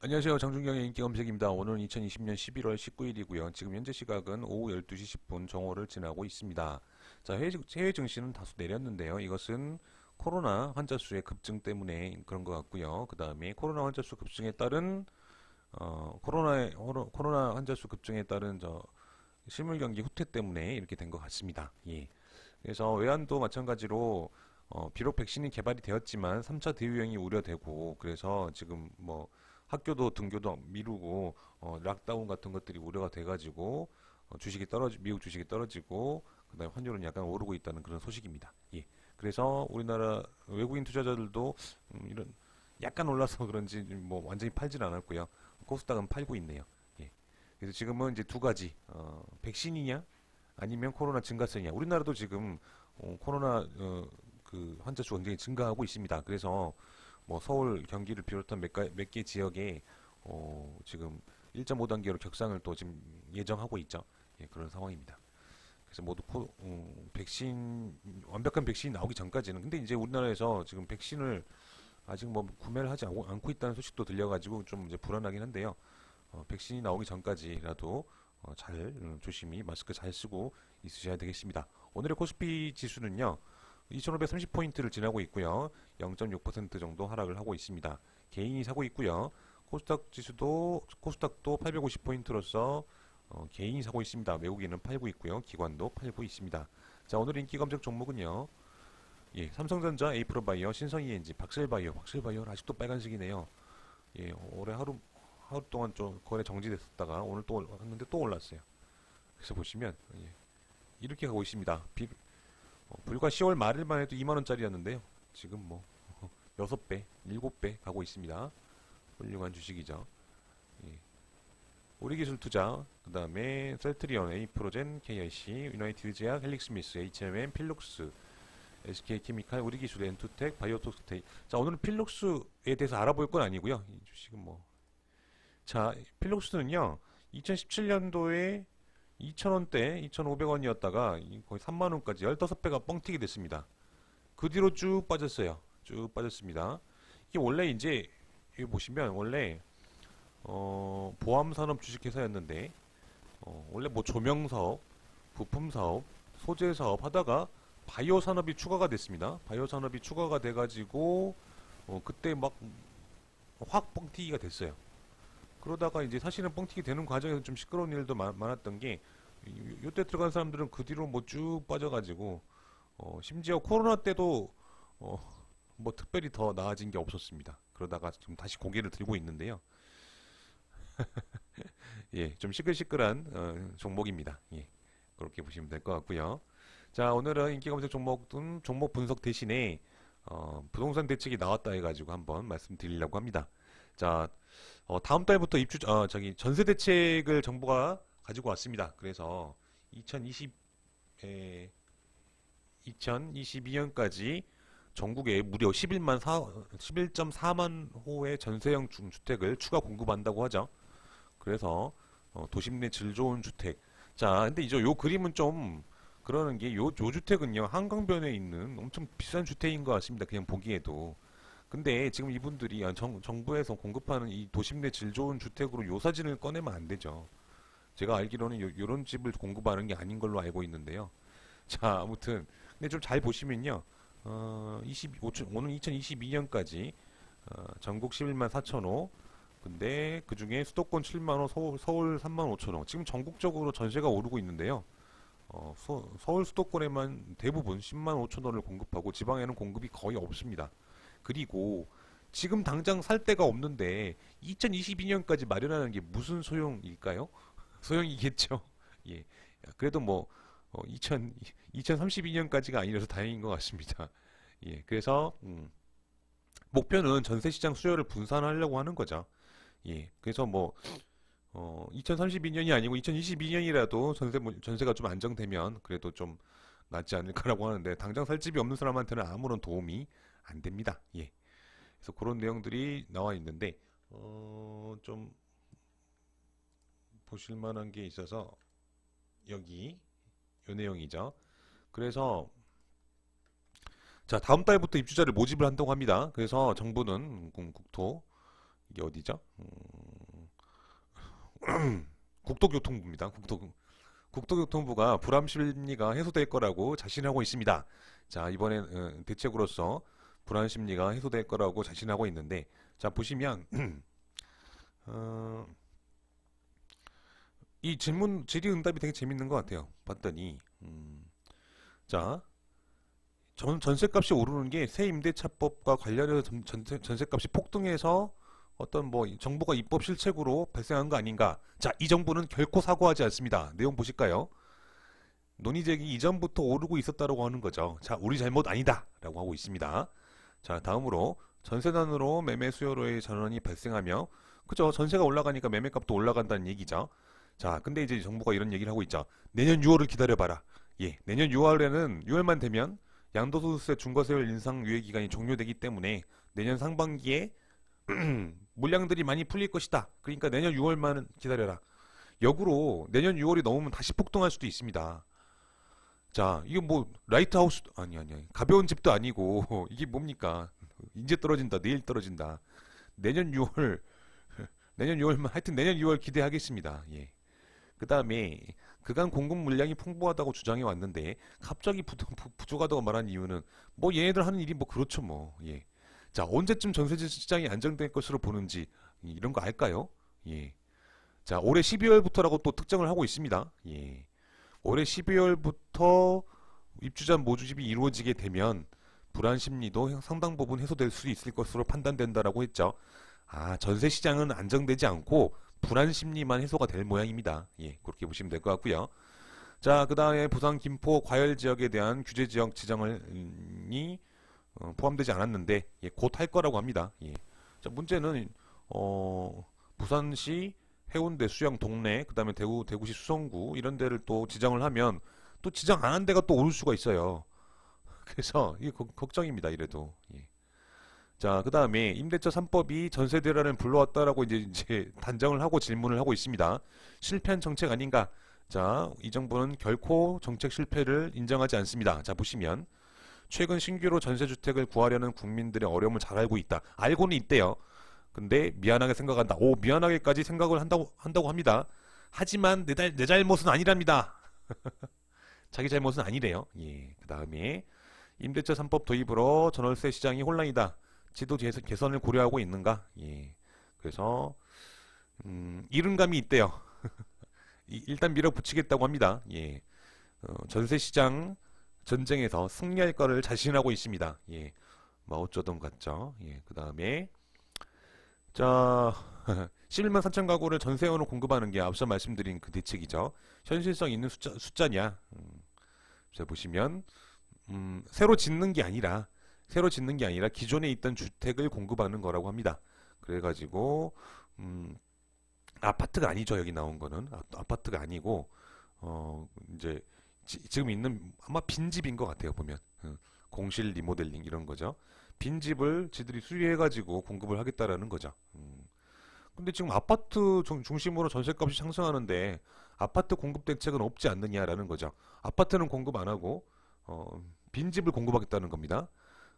안녕하세요. 장준경의 인기검색입니다. 오늘은 2020년 11월 19일이고요. 지금 현재 시각은 오후 12시 10분 정오를 지나고 있습니다. 자, 해외 증시는 다소 내렸는데요. 이것은 코로나 환자 수의 급증 때문에 그런 것 같고요. 그 다음에 코로나 환자 수 급증에 따른 코로나 환자 수 급증에 따른 실물 경기 후퇴 때문에 이렇게 된 것 같습니다. 예. 그래서 외환도 마찬가지로 비록 백신이 개발이 되었지만 3차 대유행이 우려되고 그래서 지금 뭐 학교도 등교도 미루고 락다운 같은 것들이 우려가 돼가지고 미국 주식이 떨어지고 그다음에 환율은 약간 오르고 있다는 그런 소식입니다. 예. 그래서 우리나라 외국인 투자자들도 이런 약간 올라서 그런지 뭐 완전히 팔진 않았고요. 코스닥은 팔고 있네요. 예. 그래서 지금은 이제 두 가지 백신이냐 아니면 코로나 증가세냐. 우리나라도 지금 코로나 그 환자 수 굉장히 증가하고 있습니다. 그래서 뭐 서울, 경기를 비롯한 몇 개 지역에 지금 1.5단계로 격상을 또 지금 예정하고 있죠. 예, 그런 상황입니다. 그래서 모두 완벽한 백신이 나오기 전까지는 근데 이제 우리나라에서 지금 백신을 아직 뭐 구매를 하지 않고 있다는 소식도 들려가지고 좀 이제 불안하긴 한데요. 백신이 나오기 전까지라도 잘 조심히 마스크 잘 쓰고 있으셔야 되겠습니다. 오늘의 코스피 지수는요. 2530포인트를 지나고 있고요. 0.6% 정도 하락을 하고 있습니다. 개인이 사고 있고요. 코스닥도 850포인트로서 개인이 사고 있습니다. 외국인은 팔고 있고요. 기관도 팔고 있습니다. 자, 오늘 인기 검색 종목은요. 예, 삼성전자, 에이프로바이오, 신성이엔지, 박셀바이오 아직도 빨간색이네요. 예, 올해 하루 동안 좀 거래 정지됐었다가 오늘 또 왔는데 또 올랐어요. 그래서 보시면 예, 이렇게 가고 있습니다. 불과 10월 말일만 해도 2만원짜리였는데요. 지금 뭐 6배, 7배 가고 있습니다. 훌륭한 주식이죠. 예. 우리기술투자, 그 다음에 셀트리온, 에이프로젠, KIC, 유나이티드제약, 헬릭스미스, HMM, 필룩스, SK케미칼, 우리기술, 엔투텍, 바이오톡스테이. 자, 오늘은 필룩스에 대해서 알아볼 건 아니고요. 이 주식은 뭐. 자, 필룩스는요. 2017년도에 2,000원대, 2,500원이었다가 거의 3만원까지 15배가 뻥튀기 됐습니다. 그 뒤로 쭉 빠졌어요. 쭉 빠졌습니다. 이게 원래 이제, 여기 보시면 원래, 보암산업 주식회사였는데, 원래 뭐 조명사업, 부품사업, 소재사업 하다가 바이오 산업이 추가가 됐습니다. 바이오 산업이 추가가 돼가지고, 그때 막 확 뻥튀기가 됐어요. 그러다가 이제 사실은 뻥튀기 되는 과정에서 좀 시끄러운 일도 많았던 게 요때 들어간 사람들은 그 뒤로 뭐 쭉 빠져가지고 심지어 코로나 때도 뭐 특별히 더 나아진 게 없었습니다. 그러다가 지금 다시 고개를 들고 있는데요. 예, 좀 시끌시끌한 종목입니다. 예, 그렇게 보시면 될 것 같고요. 자, 오늘은 인기 검색 종목 분석 대신에 부동산 대책이 나왔다 해가지고 한번 말씀드리려고 합니다. 자, 다음 달부터 전세 대책을 정부가 가지고 왔습니다. 그래서 2022년까지 전국에 무려 11.4만 호의 전세형 주택을 추가 공급한다고 하죠. 그래서 도심 내 질 좋은 주택. 자, 근데 이제 요 그림은 좀 그러는 게 요 주택은요 한강변에 있는 엄청 비싼 주택인 것 같습니다. 그냥 보기에도. 근데 지금 이분들이 정부에서 공급하는 이 도심 내 질 좋은 주택으로 요 사진을 꺼내면 안 되죠. 제가 알기로는 요런 집을 공급하는 게 아닌 걸로 알고 있는데요. 자, 아무튼 근데 좀 잘 보시면요. 오늘 2022년까지 전국 11만 4천 호. 근데 그 중에 수도권 7만 호, 서울 3만 5천 호. 지금 전국적으로 전세가 오르고 있는데요. 서울 수도권에만 대부분 10만 5천 호를 공급하고 지방에는 공급이 거의 없습니다. 그리고 지금 당장 살 데가 없는데 2022년까지 마련하는 게 무슨 소용일까요? 소용이겠죠. 예. 그래도 뭐 2032년까지가 아니라서 다행인 것 같습니다. 예. 그래서 목표는 전세 시장 수요를 분산하려고 하는 거죠. 예. 그래서 뭐 2032년이 아니고 2022년이라도 전세가 좀 안정되면 그래도 좀 낫지 않을까라고 하는데 당장 살 집이 없는 사람한테는 아무런 도움이 안 됩니다. 예. 그래서 그런 내용들이 나와 있는데 좀 보실 만한 게 있어서 여기 요 내용이죠. 그래서 자, 다음 달부터 입주자를 모집을 한다고 합니다. 그래서 정부는 국토 이게 어디죠? 국토교통부입니다. 국토교통부가 불안 심리가 해소될 거라고 자신하고 있습니다. 자, 이번엔 대책으로서 불안 심리가 해소될 거라고 자신하고 있는데, 자, 보시면 어, 이 질의응답이 되게 재밌는 것 같아요. 봤더니 자, 전세값이 오르는 게 새 임대차법과 관련해서 전세값이 폭등해서 어떤 뭐 정부가 입법 실책으로 발생한 거 아닌가? 자, 이 정부는 결코 사과하지 않습니다. 내용 보실까요? 논의제기 이전부터 오르고 있었다라고 하는 거죠. 자, 우리 잘못 아니다라고 하고 있습니다. 자, 다음으로 전세난으로 매매 수요로의 전환이 발생하며, 그죠? 전세가 올라가니까 매매값도 올라간다는 얘기죠. 자, 근데 이제 정부가 이런 얘기를 하고 있죠. 내년 6월을 기다려봐라. 예, 내년 6월만 되면 양도소득세 중과세율 인상 유예 기간이 종료되기 때문에 내년 상반기에 물량들이 많이 풀릴 것이다. 그러니까 내년 6월만 기다려라. 역으로 내년 6월이 넘으면 다시 폭등할 수도 있습니다. 자, 이거 뭐 라이트하우스 아니 가벼운 집도 아니고 이게 뭡니까? 이제 떨어진다, 내일 떨어진다. 내년 6월 내년 6월만 하여튼 내년 6월 기대하겠습니다. 예. 그 다음에 그간 공급 물량이 풍부하다고 주장해 왔는데 갑자기 부족하다고 말한 이유는 뭐 얘네들 하는 일이 뭐 그렇죠 뭐. 예. 자, 언제쯤 전세 시장이 안정될 것으로 보는지 이런 거 알까요? 예. 자, 올해 12월부터라고 또 특정을 하고 있습니다. 예. 올해 12월부터 입주자 모집이 이루어지게 되면 불안 심리도 상당 부분 해소될 수 있을 것으로 판단된다라고 했죠. 아, 전세 시장은 안정되지 않고 불안 심리만 해소가 될 모양입니다. 예, 그렇게 보시면 될 것 같고요. 자, 그 다음에 부산 김포 과열 지역에 대한 규제 지역 지정이 포함되지 않았는데 예, 곧 할 거라고 합니다. 예. 자, 문제는 부산시 해운대 수영 동래 그다음에 대구시 수성구 이런 데를 또 지정을 하면 또 지정 안 한 데가 또 오를 수가 있어요. 그래서 이게 걱정입니다. 이래도. 예. 자, 그 다음에 임대차 3법이 전세 대란을 불러왔다라고 이제 단정을 하고 질문을 하고 있습니다. 실패한 정책 아닌가? 자, 이 정부는 결코 정책 실패를 인정하지 않습니다. 자, 보시면 최근 신규로 전세주택을 구하려는 국민들의 어려움을 잘 알고 있다. 알고는 있대요. 근데 미안하게 생각한다. 오, 미안하게까지 생각을 한다고 합니다. 하지만 내 잘못은 아니랍니다. 자기 잘못은 아니래요. 예. 그 다음에 임대차 3법 도입으로 전월세 시장이 혼란이다. 제도 개선을 고려하고 있는가? 예. 그래서 이른감이 있대요. 일단 밀어붙이겠다고 합니다. 예. 전세 시장 전쟁에서 승리할 거를 자신하고 있습니다. 예. 마오쩌둥 같죠. 예. 그 다음에 자 11만 4천 가구를 전세원으로 공급하는 게 앞서 말씀드린 그 대책이죠. 현실성 있는 숫자냐? 자 보시면 새로 짓는 게 아니라 기존에 있던 주택을 공급하는 거라고 합니다. 그래가지고 아파트가 아니죠. 여기 나온 거는 아파트가 아니고 이제 지금 있는 아마 빈집인 것 같아요. 보면 공실 리모델링 이런 거죠. 빈집을 지들이 수리해가지고 공급을 하겠다라는 거죠. 근데 지금 아파트 중심으로 전세값이 상승하는데 아파트 공급 대책은 없지 않느냐라는 거죠. 아파트는 공급 안 하고 빈집을 공급하겠다는 겁니다.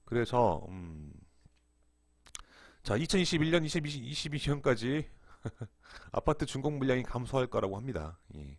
그래서 자 2021년, 2022년까지 아파트 준공 물량이 감소할 거라고 합니다. 예.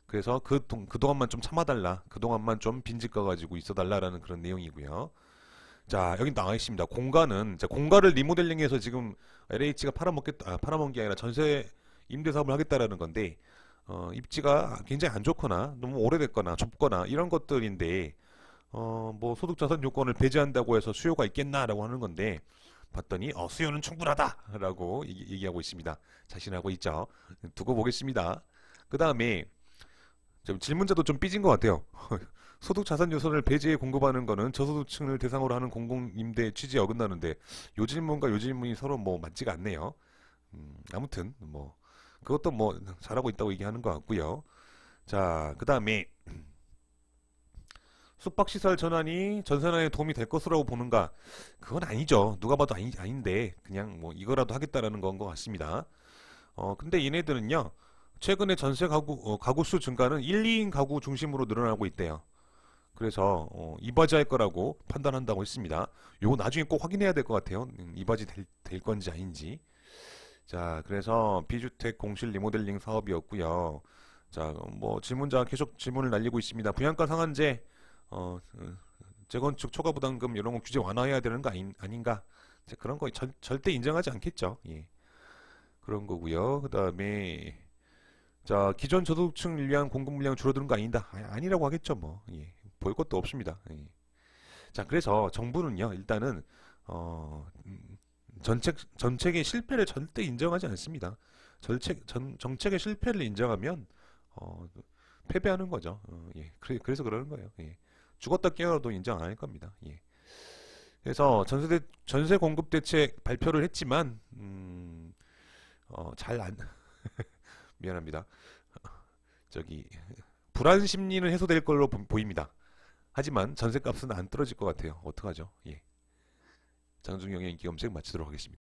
그래서 그동안만 좀 참아달라. 그동안만 좀 빈집 가가지고 있어달라라는 그런 내용이고요. 자, 여기 나와 있습니다. 공가를 리모델링해서 지금 LH가 팔아먹은 게 아니라 전세 임대 사업을 하겠다라는 건데, 입지가 굉장히 안 좋거나, 너무 오래됐거나, 좁거나, 이런 것들인데, 뭐, 소득자산 요건을 배제한다고 해서 수요가 있겠나라고 하는 건데, 봤더니, 수요는 충분하다라고 얘기하고 있습니다. 자신하고 있죠. 두고 보겠습니다. 그 다음에, 질문자도 좀 삐진 것 같아요. 소득 자산 요소를 배제해 공급하는 거는 저소득층을 대상으로 하는 공공임대 취지에 어긋나는데 요 질문과 요 질문이 서로 뭐 맞지가 않네요. 아무튼 뭐 그것도 뭐 잘하고 있다고 얘기하는 것 같고요. 자, 그 다음에 숙박시설 전환이 전세난에 도움이 될 것으로 보는가? 그건 아니죠. 누가 봐도 아닌데 그냥 뭐 이거라도 하겠다라는 건 것 같습니다. 근데 얘네들은요. 최근에 전세 가구 수 증가는 1, 2인 가구 중심으로 늘어나고 있대요. 그래서 이바지 할 거라고 판단한다고 했습니다. 요거 나중에 꼭 확인해야 될 것 같아요. 이바지 될 건지 아닌지. 자, 그래서 비주택 공실 리모델링 사업이었고요. 자, 뭐 질문자 계속 질문을 날리고 있습니다. 분양가 상한제, 재건축 초과 부담금 이런 거 규제 완화해야 되는 거 아닌가? 자, 그런 거 절대 인정하지 않겠죠. 예, 그런 거고요. 그다음에 자, 기존 저소득층을 위한 공급 물량 줄어드는 거 아니다. 아니라고 하겠죠, 뭐. 예, 볼 것도 없습니다. 예. 자, 그래서 정부는요, 일단은 정책의 실패를 절대 인정하지 않습니다. 정책의 실패를 인정하면 어, 패배하는 거죠. 예. 그래서 그러는 거예요. 예. 죽었다 깨어나도 인정 안 할 겁니다. 예. 그래서 전세 공급 대책 발표를 했지만 잘 안 미안합니다. 저기 불안 심리는 해소될 걸로 보입니다. 하지만 전세값은 안 떨어질 것 같아요. 어떡하죠? 예. 장중영의 인기 검색 마치도록 하겠습니다.